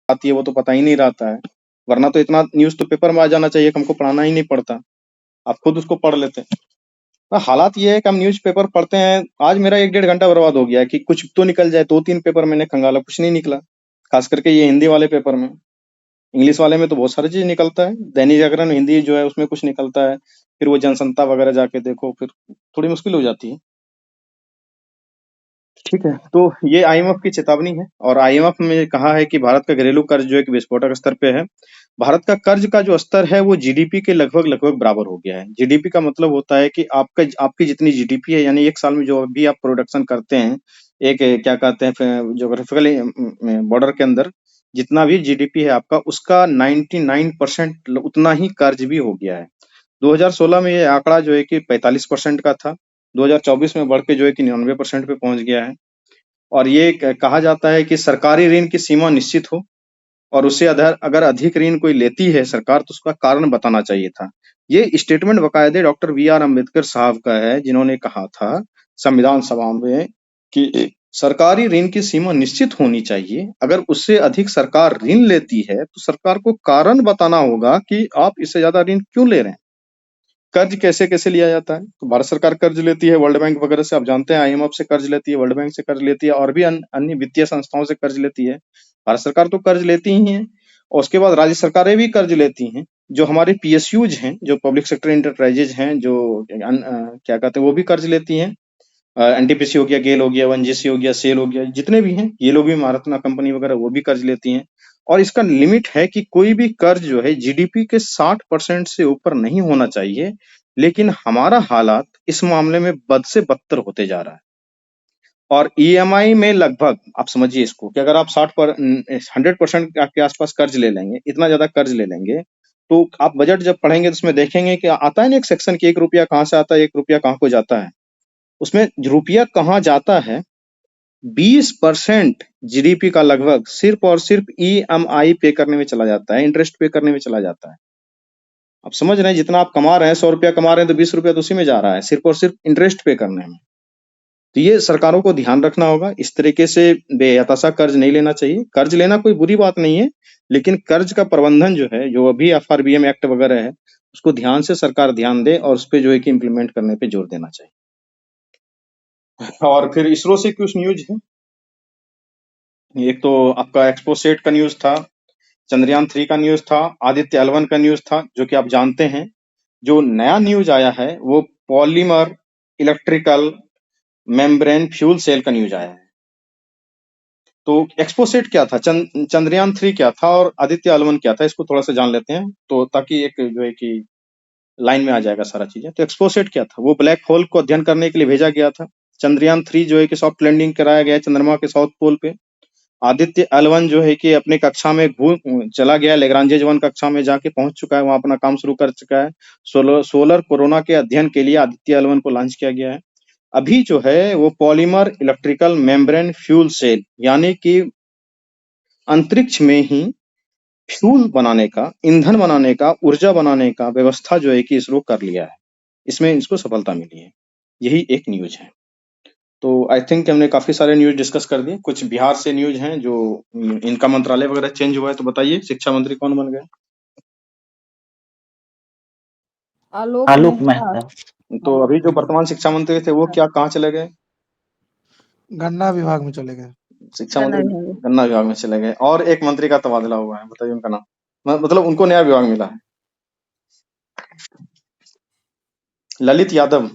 आती है वो तो पता ही नहीं रहता है, वरना तो इतना न्यूज़ तो पेपर में आ जाना चाहिए कि हमको पढ़ाना ही नहीं पड़ता, आप खुद उसको पढ़ लेते हैं। हालात ये है कि हम न्यूज़ पेपर पढ़ते हैं, आज मेरा 1 डेढ़ घंटा बर्बाद हो गया है कि कुछ तो निकल जाए, 2-3 पेपर मैंने खंगाला, कुछ नहीं निकला। खास करके ये हिंदी वाले पेपर में, इंग्लिश वाले में तो बहुत सारी चीज़ निकलता है, दैनिक जागरण हिंदी जो है उसमें कुछ निकलता है, फिर वो जनसंता वगैरह जाके देखो, फिर थोड़ी मुश्किल हो जाती है। ठीक है, तो ये आईएमएफ की चेतावनी है, और आईएमएफ में कहा है कि भारत का घरेलू कर्ज जो है कि विस्फोटक स्तर पे है। भारत का कर्ज का जो स्तर है वो जीडीपी के लगभग लगभग बराबर हो गया है। जीडीपी का मतलब होता है कि आपकी जितनी जीडीपी है, यानी एक साल में जो भी आप प्रोडक्शन करते हैं, एक क्या कहते हैं जोग्राफिकली बॉर्डर के अंदर जितना भी जीडीपी है आपका, उसका 99% उतना ही कर्ज भी हो गया है। 2016 में ये आंकड़ा जो है कि 45% का था, 2024 में बढ़ के जो है कि 99% पे पहुंच गया है। और ये कहा जाता है कि सरकारी ऋण की सीमा निश्चित हो, और उससे अगर अधिक ऋण कोई लेती है सरकार, तो उसका कारण बताना चाहिए था। ये स्टेटमेंट बाकायदे डॉक्टर बी आर अम्बेडकर साहब का है, जिन्होंने कहा था संविधान सभा में कि सरकारी ऋण की सीमा निश्चित होनी चाहिए, अगर उससे अधिक सरकार ऋण लेती है तो सरकार को कारण बताना होगा कि आप इससे ज्यादा ऋण क्यों ले रहे हैं। कर्ज कैसे कैसे लिया जाता है, तो भारत सरकार कर्ज लेती है वर्ल्ड बैंक वगैरह से, आप जानते हैं आईएमएफ से कर्ज लेती है, वर्ल्ड बैंक से कर्ज लेती है, और भी अन्य वित्तीय संस्थाओं से कर्ज लेती है। भारत सरकार तो कर्ज लेती ही है, और उसके बाद राज्य सरकारें भी कर्ज लेती हैं। जो हमारे पीएसयूज हैं, जो पब्लिक सेक्टर इंटरप्राइजेज हैं, जो क्या कहते हैं, वो भी कर्ज लेती हैं। एनटीपीसी हो गया, गेल हो गया, ओएनजीसी हो गया, सेल हो गया, जितने भी हैं ये लोग भी, महारत्ना कंपनी वगैरह, वो भी कर्ज लेती हैं। और इसका लिमिट है कि कोई भी कर्ज जो है जीडीपी के 60% से ऊपर नहीं होना चाहिए, लेकिन हमारा हालात इस मामले में बद से बदतर होते जा रहा है। और ईएमआई में लगभग, आप समझिए इसको, कि अगर आप 100% के आसपास कर्ज ले लेंगे, इतना ज्यादा कर्ज ले लेंगे, तो आप बजट जब पढ़ेंगे तो उसमें देखेंगे कि आता है ना एक सेक्शन की 1 रुपया कहाँ से आता है, 1 रुपया कहाँ को जाता है। उसमें रुपया कहाँ जाता है, 20% जीडीपी का लगभग सिर्फ और सिर्फ ईएमआई पे करने में चला जाता है, इंटरेस्ट पे करने में चला जाता है। आप समझ रहे हैं, जितना आप कमा रहे हैं, 100 रुपया कमा रहे हैं, तो 20 रुपया तो उसी में जा रहा है, सिर्फ और सिर्फ इंटरेस्ट पे करने में। तो ये सरकारों को ध्यान रखना होगा, इस तरीके से बेहताशा कर्ज नहीं लेना चाहिए। कर्ज लेना कोई बुरी बात नहीं है, लेकिन कर्ज का प्रबंधन जो है, जो अभी एफआरबीएम एक्ट वगैरह है, उसको ध्यान से सरकार ध्यान दे, और उस पर जो है कि इम्प्लीमेंट करने पे जोर देना चाहिए। और फिर इसरो से कुछ न्यूज है। एक तो आपका एक्सपोसेट का न्यूज था, चंद्रयान 3 का न्यूज था, आदित्य L1 का न्यूज था, जो कि आप जानते हैं। जो नया न्यूज आया है वो polymer electrical membrane fuel cell का न्यूज आया है। तो एक्सपोसेट क्या था, चंद्रयान 3 क्या था, और आदित्य L1 क्या था, इसको थोड़ा सा जान लेते हैं, तो ताकि एक जो है कि लाइन में आ जाएगा सारा चीजें। तो एक्सपोसेट क्या था, वो ब्लैक होल को अध्ययन करने के लिए भेजा गया था। चंद्रयान 3 जो है कि सॉफ्ट लैंडिंग कराया गया है चंद्रमा के साउथ पोल पे। आदित्य L1 जो है कि अपने कक्षा में चला गया, लेग्रांजे 1 कक्षा में जाके पहुंच चुका है, वहां अपना काम शुरू कर चुका है। सोलर कोरोना के अध्ययन के लिए आदित्य L1 को लॉन्च किया गया है। अभी जो है वो polymer electrical membrane fuel cell, यानी कि अंतरिक्ष में ही फ्यूल बनाने का, ईंधन बनाने का, ऊर्जा बनाने का व्यवस्था जो है कि इसरो कर लिया है। इसमें इसको सफलता मिली है। यही एक न्यूज है। तो आई थिंक हमने काफी सारे न्यूज डिस्कस कर दिए। कुछ बिहार से न्यूज हैं, जो इनका मंत्रालय वगैरह चेंज हुआ है, तो बताइए शिक्षा मंत्री कौन बन गए? आलोक आलोक मेहता। मेहता। तो अभी जो वर्तमान शिक्षा मंत्री थे वो क्या कहाँ चले गए? गन्ना विभाग में चले गए। शिक्षा मंत्री गन्ना विभाग में चले गए। और एक मंत्री का तबादला हुआ है, बताइए उनका नाम। मतलब उनको नया विभाग मिला है। ललित यादव।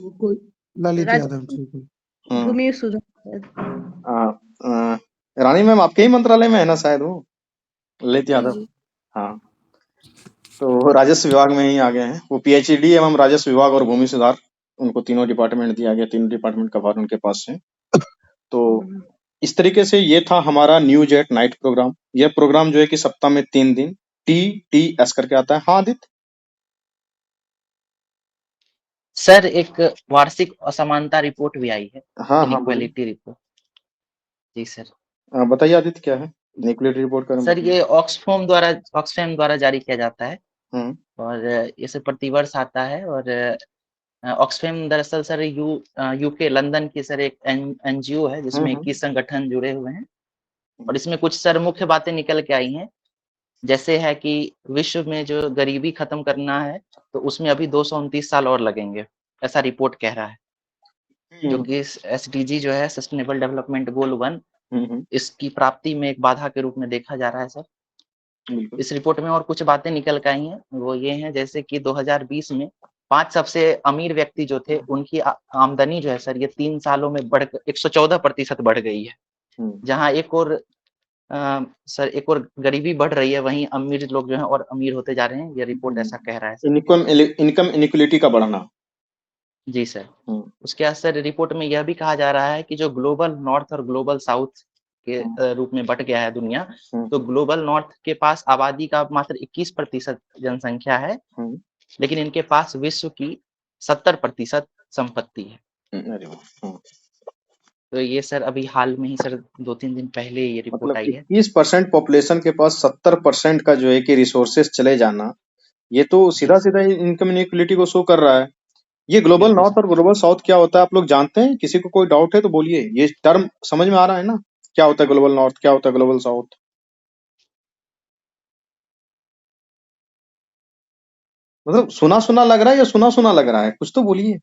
ललित यादव, ठीक है। भूमि सुधार। रानी मैम आपके ही मंत्रालय में है ना शायद वो, ललित जी, यादव? जी। हाँ, तो राजस्व विभाग में ही आ गए हैं वो। पीएचडी एवं राजस्व विभाग और भूमि सुधार, उनको तीनों डिपार्टमेंट दिया गया, तीनों डिपार्टमेंट का भार उनके पास है। तो इस तरीके से ये था हमारा न्यूज एट नाइट प्रोग्राम। यह प्रोग्राम जो है कि सप्ताह में 3 दिन TTS करके आता है। हाँ आदित्य? सर एक वार्षिक असमानता रिपोर्ट भी आई है, हाँ, इनइक्वालिटी रिपोर्ट। जी सर। बताइए आदित्य, क्या है इनइक्वालिटी रिपोर्ट का? सर ये ऑक्सफैम द्वारा जारी किया जाता है, और इसे प्रतिवर्ष आता है। और ऑक्सफैम दरअसल सर यूके लंदन की सर एक एनजीओ है, जिसमें 21 संगठन जुड़े हुए हैं। और इसमें कुछ सर मुख्य बातें निकल के आई हैं। जैसे है कि विश्व में जो गरीबी खत्म करना है तो उसमें अभी 229 साल और लगेंगे, ऐसा रिपोर्ट कह रहा है। जो कि एसडीजी जो है सस्टेनेबल डेवलपमेंट गोल 1 इसकी प्राप्ति में एक बाधा के रूप में देखा जा रहा है सर। इस रिपोर्ट में और कुछ बातें निकल के आई हैं, वो ये हैं जैसे कि 2020 में 5 सबसे अमीर व्यक्ति जो थे उनकी आमदनी जो है सर ये 3 सालों में बढ़ 114% बढ़ गई है। जहाँ एक और सर एक और गरीबी बढ़ रही है, वहीं अमीर लोग जो हैं और अमीर होते जा रहे हैं, ये रिपोर्ट ऐसा कह रहा है सर। इनकम इनइक्वालिटी का बढ़ना। जी सर। उसके बाद सर रिपोर्ट में यह भी कहा जा रहा है कि जो ग्लोबल नॉर्थ और ग्लोबल साउथ के रूप में बट गया है दुनिया, तो ग्लोबल नॉर्थ के पास आबादी का मात्र 21% जनसंख्या है, लेकिन इनके पास विश्व की 70% संपत्ति है। तो ये सर अभी हाल में ही सर 2-3 दिन पहले ये रिपोर्ट मतलब आई है। 21% पॉपुलेशन के पास 70% का जो है कि रिसोर्सेस चले जाना, ये तो सीधा सीधा इनकम इनइक्वालिटी को शो कर रहा है। ये ग्लोबल नॉर्थ और ग्लोबल साउथ क्या होता है आप लोग जानते हैं? किसी को कोई डाउट है तो बोलिए। ये टर्म समझ में आ रहा है ना, क्या होता है ग्लोबल नॉर्थ, क्या होता है ग्लोबल साउथ? मतलब सुना सुना लग रहा है या सुना सुना लग रहा है? कुछ तो बोलिए।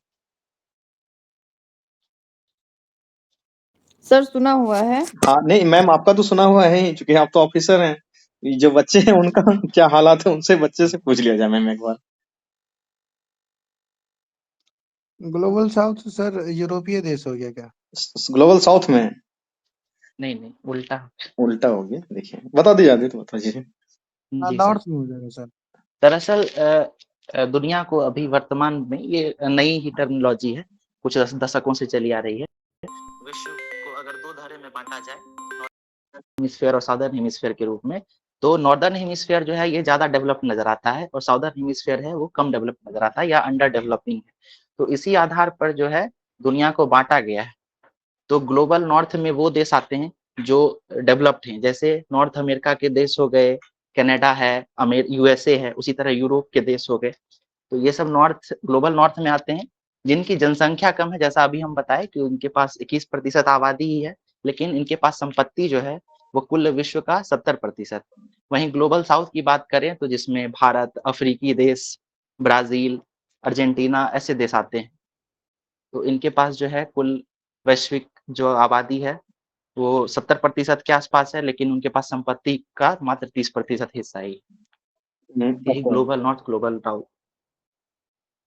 सर सुना हुआ है। हाँ नहीं मैम, आपका तो सुना हुआ है ही, क्योंकि आप तो ऑफिसर हैं। जो बच्चे हैं उनका क्या हालात है, उनसे बच्चे से पूछ लिया जाए मैम एक बार। ग्लोबल साउथ सर यूरोपीय देश हो गया क्या? ग्लोबल साउथ में नहीं उल्टा उल्टा हो गया। देखिए बता दीजिए तो बता दीजिए। नॉर्थ में हो जाएगा सर। दरअसल दुनिया को अभी वर्तमान में ये नई ही टर्मिनोलॉजी है, कुछ दशकों से चली आ रही है। विश्व को अगर 2 धारे में बांटा जाए, नॉर्दर्न हेमिस्फीयर और साउदर्न हेमिस्फीयर के रूप में, तो नॉर्दर्न हेमिस्फीयर जो है ये ज्यादा डेवलप नजर आता है और साउदर्न हेमिस्फीयर है वो कम डेवलप नजर आता है या अंडर डेवलपिंग है। तो इसी आधार पर जो है दुनिया को बांटा गया है। तो ग्लोबल नॉर्थ में वो देश आते हैं जो डेवलप्ड हैं, जैसे नॉर्थ अमेरिका के देश हो गए, कनाडा है, यूएसए है, उसी तरह यूरोप के देश हो गए। तो ये सब नॉर्थ ग्लोबल नॉर्थ में आते हैं, जिनकी जनसंख्या कम है, जैसा अभी हम बताए कि उनके पास 21% आबादी ही है, लेकिन इनके पास संपत्ति जो है वो कुल विश्व का 70%। वहीं ग्लोबल साउथ की बात करें तो जिसमें भारत, अफ्रीकी देश, ब्राजील, अर्जेंटीना ऐसे देश आते हैं। तो इनके पास जो है कुल वैश्विक जो आबादी है वो 70% के आसपास है, लेकिन उनके पास संपत्ति का मात्र 30% हिस्सा ही। यही ग्लोबल नॉर्थ ग्लोबल साउथ।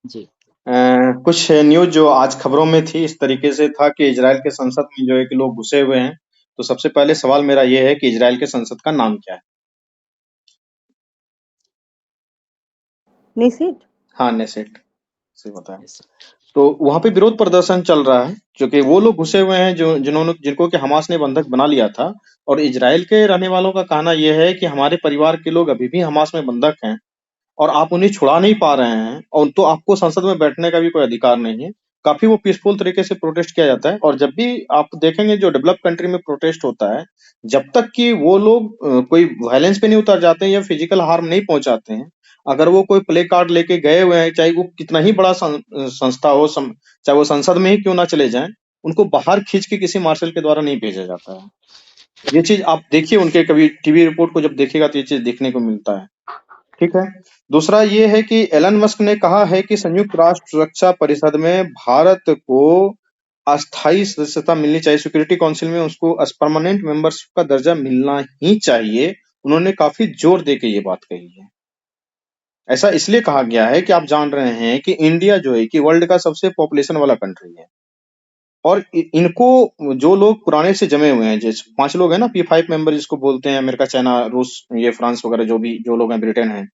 जी कुछ न्यूज जो आज खबरों में थी इस तरीके से था कि इजराइल के संसद में जो है कि लोग घुसे हुए हैं। तो सबसे पहले सवाल मेरा ये है कि इजराइल के संसद का नाम क्या है? नेसेट। हाँ नेसेट से बताएं। तो वहां पे विरोध प्रदर्शन चल रहा है, क्योंकि वो लोग घुसे हुए हैं जिनको कि हमास ने बंधक बना लिया था। और इजराइल के रहने वालों का कहना यह है कि हमारे परिवार के लोग अभी भी हमास में बंधक हैं और आप उन्हें छुड़ा नहीं पा रहे हैं, और तो आपको संसद में बैठने का भी कोई अधिकार नहीं है। काफी वो पीसफुल तरीके से प्रोटेस्ट किया जाता है। और जब भी आप देखेंगे जो डेवलप कंट्री में प्रोटेस्ट होता है, जब तक कि वो लोग कोई वायलेंस पे नहीं उतर जाते हैं या फिजिकल हार्म नहीं पहुंचाते हैं, अगर वो कोई प्ले कार्ड लेके गए हुए हैं, चाहे वो कितना ही बड़ा संस्था हो, चाहे वो संसद में ही क्यों ना चले जाएं, उनको बाहर खींच के किसी मार्शल के द्वारा नहीं भेजा जाता है। ये चीज आप देखिए, उनके कभी टीवी रिपोर्ट को जब देखिएगा तो ये चीज देखने को मिलता है। ठीक है। दूसरा ये है कि एलन मस्क ने कहा है कि संयुक्त राष्ट्र सुरक्षा परिषद में भारत को अस्थायी सदस्यता मिलनी चाहिए, सिक्योरिटी काउंसिल में उसको परमानेंट मेंबरशिप का दर्जा मिलना ही चाहिए। उन्होंने काफी जोर देके ये बात कही है। ऐसा इसलिए कहा गया है कि आप जान रहे हैं कि इंडिया जो है कि वर्ल्ड का सबसे पॉपुलेशन वाला कंट्री है, और इनको जो लोग पुराने से जमे हुए हैं, जैसे 5 लोग हैं ना, P5 मेंबर जिसको बोलते हैं, अमेरिका, चाइना, रूस, ये फ्रांस वगैरह जो लोग हैं, ब्रिटेन है,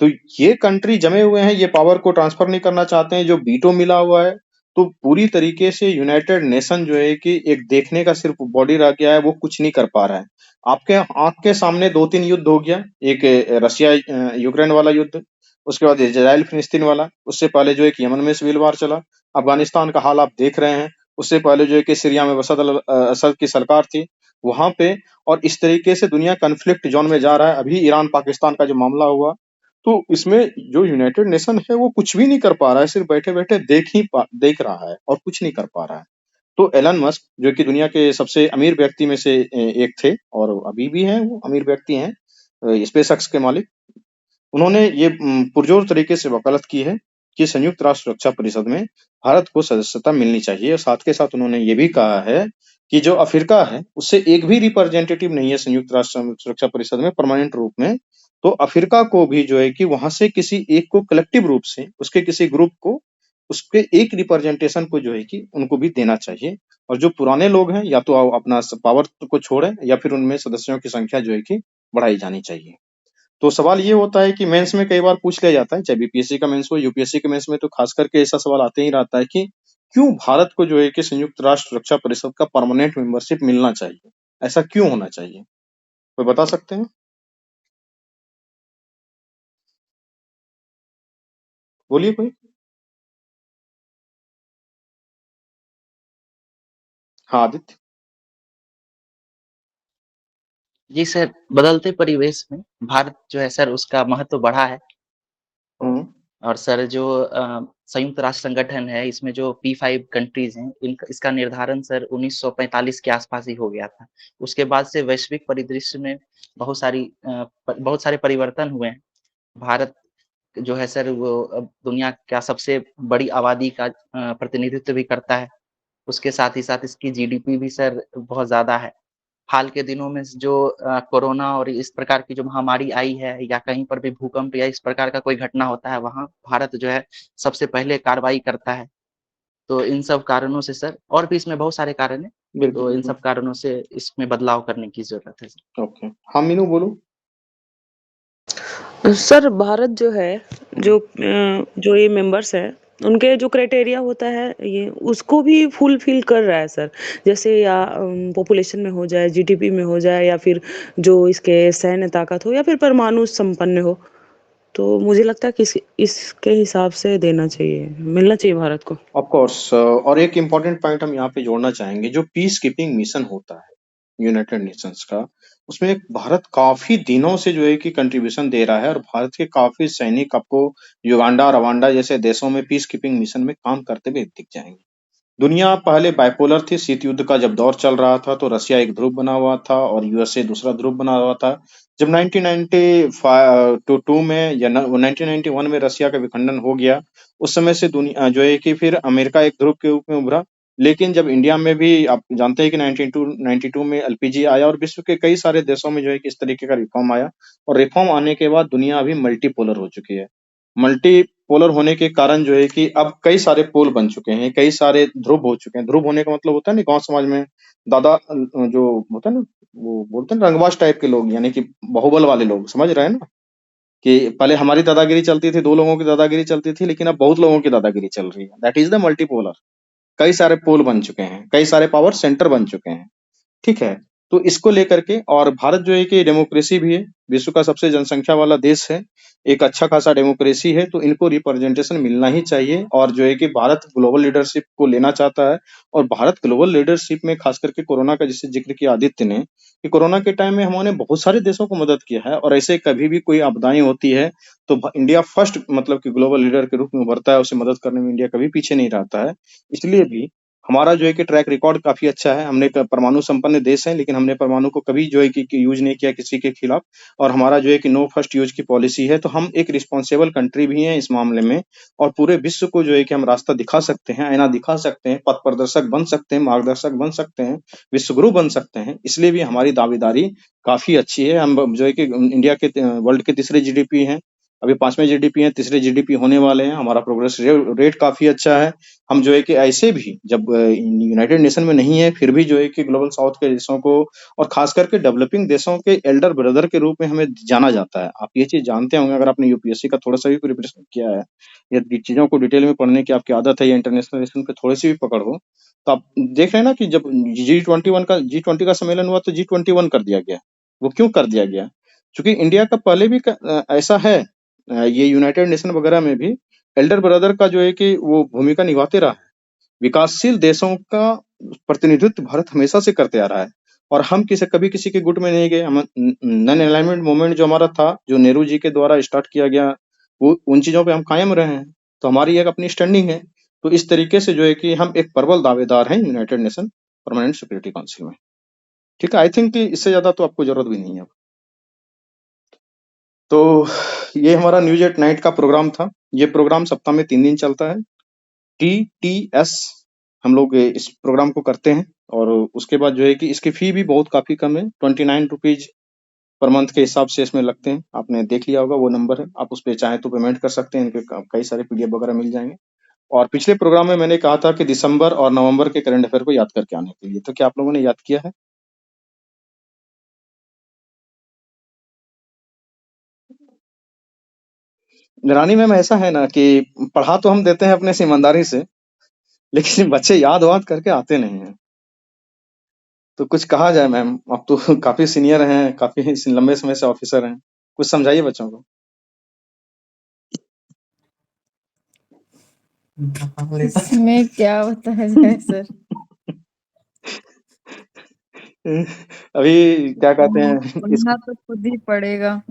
तो ये कंट्री जमे हुए हैं, ये पावर को ट्रांसफर नहीं करना चाहते हैं। जो वीटो मिला हुआ है, तो पूरी तरीके से यूनाइटेड नेशन जो है कि एक देखने का सिर्फ बॉडी रह गया है, वो कुछ नहीं कर पा रहा है। आपके आंख के सामने 2-3 युद्ध हो गया, एक रशिया यूक्रेन वाला युद्ध, उसके बाद इजराइल फिलिस्तीन वाला, उससे पहले जो एक यमन में सिविल वार चला, अफगानिस्तान का हाल आप देख रहे हैं, उससे पहले जो है कि सीरिया में असद की सरकार थी वहां पे। और इस तरीके से दुनिया कन्फ्लिक्ट जोन में जा रहा है। अभी ईरान पाकिस्तान का जो मामला हुआ, तो इसमें जो यूनाइटेड नेशन है वो कुछ भी नहीं कर पा रहा है, सिर्फ बैठे बैठे देख रहा है और कुछ नहीं कर पा रहा है। तो एलन मस्क जो कि दुनिया के सबसे अमीर व्यक्ति में से एक थे और अभी भी हैं, वो अमीर व्यक्ति हैं, स्पेस एक्स के मालिक, उन्होंने ये पुरजोर तरीके से वकालत की है कि संयुक्त राष्ट्र सुरक्षा परिषद में भारत को सदस्यता मिलनी चाहिए, और साथ के साथ उन्होंने ये भी कहा है कि जो अफ्रीका है उससे एक भी रिप्रेजेंटेटिव नहीं है संयुक्त राष्ट्र सुरक्षा परिषद में परमानेंट रूप में, तो अफ्रीका को भी जो है कि वहां से किसी एक को कलेक्टिव रूप से उसके किसी ग्रुप को उसके एक रिप्रेजेंटेशन को जो है कि उनको भी देना चाहिए, और जो पुराने लोग हैं या तो अपना पावर को छोड़े या फिर उनमें सदस्यों की संख्या जो है कि बढ़ाई जानी चाहिए। तो सवाल ये होता है कि मेंस में कई बार पूछ लिया जाता है, चाहे बीपीएससी का मेंस हो, यूपीएससी के मेंस में तो खास करके ऐसा सवाल आते ही रहता है कि क्यों भारत को जो है कि संयुक्त राष्ट्र सुरक्षा परिषद का परमानेंट मेंबरशिप मिलना चाहिए, ऐसा क्यों होना चाहिए, कोई बता सकते हैं? बोलिए कोई। हाँ आदित्य। जी सर, बदलते परिवेश में भारत जो है सर उसका महत्व बढ़ा है। हम्म। और सर जो संयुक्त राष्ट्र संगठन है इसमें जो P5 कंट्रीज हैं इसका निर्धारण सर 1945 के आसपास ही हो गया था। उसके बाद से वैश्विक परिदृश्य में बहुत सारे परिवर्तन हुए हैं। भारत जो है सर वो अब दुनिया का सबसे बड़ी आबादी का प्रतिनिधित्व भी करता है। उसके साथ ही साथ इसकी जीडीपी भी सर बहुत ज़्यादा है। हाल के दिनों में जो कोरोना और इस प्रकार की जो महामारी आई है या कहीं पर भी भूकंप या इस प्रकार का कोई घटना होता है, वहाँ भारत जो है सबसे पहले कार्रवाई करता है। तो इन सब कारणों से सर, और भी इसमें बहुत सारे कारण हैं, बिल्कुल तो इन बिल्कुल। सब कारणों से इसमें बदलाव करने की ज़रूरत है सर। ओके, हाँ मीनू बोलो। सर भारत जो है जो ये मेंबर्स है उनके जो क्राइटेरिया होता है ये उसको भी फुलफिल कर रहा है सर। जैसे या पॉपुलेशन में हो जाए, जीडीपी में हो जाए, या फिर जो इसके सैन्य ताकत हो, या फिर परमाणु संपन्न हो। तो मुझे लगता है कि इसके हिसाब से देना चाहिए, मिलना चाहिए भारत को। ऑफ कोर्स, और एक इम्पॉर्टेंट पॉइंट हम यहाँ पे जोड़ना चाहेंगे, जो पीस कीपिंग मिशन होता है यूनाइटेड नेशंस का, उसमें भारत काफी दिनों से जो है कि कंट्रीब्यूशन दे रहा है, और भारत के काफी सैनिक आपको युगांडा, रवांडा जैसे देशों में पीस कीपिंग मिशन में काम करते हुए दिख जाएंगे। दुनिया पहले बाइपोलर थी, शीत युद्ध का जब दौर चल रहा था तो रशिया एक ध्रुव बना हुआ था और यूएसए दूसरा ध्रुव बना हुआ था। जब 1992 में या 1991 में रशिया का विखंडन हो गया, उस समय से दुनिया जो है कि फिर अमेरिका एक ध्रुव के रूप में उभरा। लेकिन जब इंडिया में भी आप जानते हैं कि 1992 में एलपीजी आया, और विश्व के कई सारे देशों में जो है कि इस तरीके का रिफॉर्म आया, और रिफॉर्म आने के बाद दुनिया अभी मल्टीपोलर हो चुकी है। मल्टीपोलर होने के कारण जो है कि अब कई सारे पोल बन चुके हैं, कई सारे ध्रुव हो चुके हैं। ध्रुव होने का मतलब होता है ना गांव समाज में दादा जो होता है ना, वो बोलते हैं ना रंगबाज टाइप के लोग, यानी कि बाहुबल वाले लोग, समझ रहे हैं ना, कि पहले हमारी दादागिरी चलती थी, 2 लोगों की दादागिरी चलती थी, लेकिन अब बहुत लोगों की दादागिरी चल रही है। That is the multipolar. कई सारे पोल बन चुके हैं, कई सारे पावर सेंटर बन चुके हैं। ठीक है? तो इसको लेकर के, और भारत जो है कि डेमोक्रेसी भी है, विश्व का सबसे जनसंख्या वाला देश है, एक अच्छा खासा डेमोक्रेसी है, तो इनको रिप्रेजेंटेशन मिलना ही चाहिए। और जो है कि भारत ग्लोबल लीडरशिप को लेना चाहता है, और भारत ग्लोबल लीडरशिप में खास करके कोरोना का जैसे जिक्र किया आदित्य ने, कि कोरोना के टाइम में हमने बहुत सारे देशों को मदद किया है, और ऐसे कभी भी कोई आपदाएं होती है तो इंडिया फर्स्ट मतलब कि ग्लोबल लीडर के रूप में उभरता है, उसे मदद करने में इंडिया कभी पीछे नहीं रहता है। इसलिए भी हमारा जो है कि ट्रैक रिकॉर्ड काफी अच्छा है। हमने परमाणु संपन्न देश है, लेकिन हमने परमाणु को कभी जो है कि यूज नहीं किया किसी के खिलाफ, और हमारा जो है कि नो फर्स्ट यूज की पॉलिसी है। तो हम एक रिस्पॉन्सिबल कंट्री भी हैं इस मामले में, और पूरे विश्व को जो है कि हम रास्ता दिखा सकते हैं, आईना दिखा सकते हैं, पथ प्रदर्शक बन सकते हैं, मार्गदर्शक बन सकते हैं, विश्वगुरु बन सकते हैं। इसलिए भी हमारी दावेदारी काफी अच्छी है। हम जो है कि इंडिया के वर्ल्ड के तीसरे जीडीपी हैं, अभी 5वें जीडीपी हैं, तीसरे जीडीपी होने वाले हैं। हमारा प्रोग्रेस रेट काफी अच्छा है। हम जो है कि ऐसे भी जब यूनाइटेड नेशन में नहीं है, फिर भी जो है कि ग्लोबल साउथ के देशों को, और खास करके डेवलपिंग देशों के एल्डर ब्रदर के रूप में हमें जाना जाता है। आप ये चीज जानते होंगे, अगर आपने यूपीएससी का थोड़ा सा भी प्रिपरेशन किया है, या चीजों को डिटेल में पढ़ने की आपकी आदत है, या इंटरनेशनल रिलेशन पे थोड़ी सी भी पकड़ हो, तो आप देख रहे हैं ना कि जब G20 का सम्मेलन हुआ तो G21 कर दिया गया। वो क्यों कर दिया गया? क्योंकि इंडिया का पहले भी ऐसा है, ये यूनाइटेड नेशन वगैरह में भी एल्डर ब्रदर का जो है कि वो भूमिका निभाते रहा है। विकासशील देशों का प्रतिनिधित्व भारत हमेशा से करते आ रहा है, और हम कभी किसी के गुट में नहीं गए। हम नॉन अलाइनमेंट मूवमेंट जो हमारा था, जो नेहरू जी के द्वारा स्टार्ट किया गया, वो उन चीजों पे हम कायम रहे हैं। तो हमारी एक अपनी स्टैंडिंग है। तो इस तरीके से जो है कि हम एक प्रबल दावेदार हैं United nation permanent security council में। ठीक है, आई थिंक कि इससे ज्यादा तो आपको जरूरत भी नहीं है। तो ये हमारा न्यूज एट नाइट का प्रोग्राम था। ये प्रोग्राम सप्ताह में 3 दिन चलता है। TTS हम लोग इस प्रोग्राम को करते हैं और उसके बाद जो है कि इसकी फी भी बहुत काफ़ी कम है, 29 रुपीज़ पर मंथ के हिसाब से इसमें लगते हैं। आपने देख लिया होगा, वो नंबर है, आप उस पे चाहें तो पेमेंट कर सकते हैं। इनके कई सारे PDF वगैरह मिल जाएँगे। और पिछले प्रोग्राम में मैंने कहा था कि दिसंबर और नवंबर के करंट अफेयर को याद करके आने के लिए, तो क्या आप लोगों ने याद किया है? रानी मैम, ऐसा है ना कि पढ़ा तो हम देते हैं अपने से ईमानदारी से, लेकिन बच्चे याद-वाद करके आते नहीं हैं। तो कुछ कहा जाए मैम, आप तो काफ़ी सीनियर हैं, काफ़ी लंबे समय से ऑफिसर हैं, कुछ समझाइए बच्चों को। इसमें क्या बताया जाए सर? अभी क्या कहते हैं पढ़ना तो खुद ही पड़ेगा।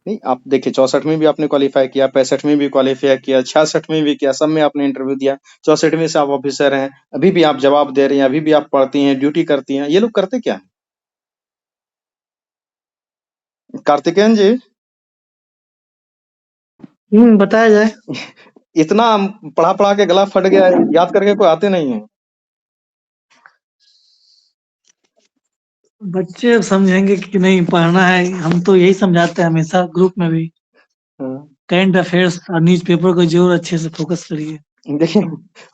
नहीं, आप देखिए 64 में भी आपने क्वालीफाई किया, 65 में भी क्वालीफाई किया, 66 में भी किया, सब में आपने इंटरव्यू दिया, 64 में से आप ऑफिसर हैं, अभी भी आप जवाब दे रही हैं, अभी भी आप पढ़ती हैं, ड्यूटी करती हैं। ये लोग करते क्या हैं? कार्तिकेयन जी, बताया जाए। इतना पढ़ा के गला फट गया, याद करके कोई आते नहीं है। बच्चे अब समझेंगे कि नहीं पढ़ना है, हम तो यही समझाते हैं हमेशा ग्रुप में भी। हाँ। करंट अफेयर्स और न्यूज़पेपर को जरूर अच्छे से फोकस करिए। देखिए,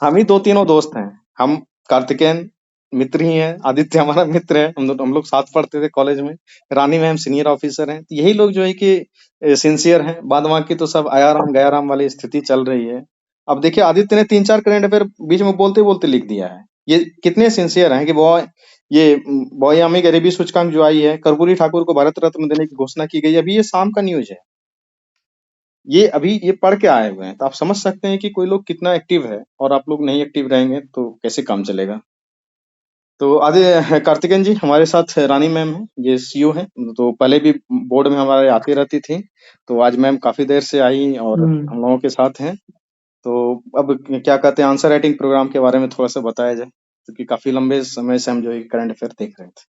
हम ही 2-3 दोस्त हैं। हम कार्तिकेयन मित्र ही हैं, आदित्य हमारा मित्र है, हम लोग साथ पढ़ते थे कॉलेज में। रानी मैम सीनियर ऑफिसर हैं। तो यही लोग जो है कि सिंसियर हैं। बाद बाकी तो सब आया राम गया राम वाली स्थिति चल रही है। अब देखिए, आदित्य ने 3-4 करंट अफेयर बीच में बोलते-बोलते लिख दिया है। ये कितने सिंसियर हैं कि ये बॉयामी गरीबी सूचकांक जो आई है, कर्पूरी ठाकुर को भारत रत्न देने की घोषणा की गई, अभी ये शाम का न्यूज है। ये अभी ये पढ़ के आए हुए हैं, तो आप समझ सकते हैं कि कोई लोग कितना एक्टिव है, और आप लोग नहीं एक्टिव रहेंगे तो कैसे काम चलेगा। तो आदि कार्तिकेयन जी हमारे साथ रानी मैम हैं, ये CO हैं, तो पहले भी बोर्ड में हमारे आती रहती थी। तो आज मैम काफी देर से आई और हम लोगों के साथ हैं। तो अब क्या कहते हैं, आंसर राइटिंग प्रोग्राम के बारे में थोड़ा सा बताया जाए, क्योंकि काफी लंबे समय से हम जो है करंट अफेयर देख रहे थे।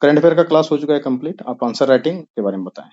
करंट अफेयर का क्लास हो चुका है कंप्लीट, आप आंसर राइटिंग के बारे में बताएं।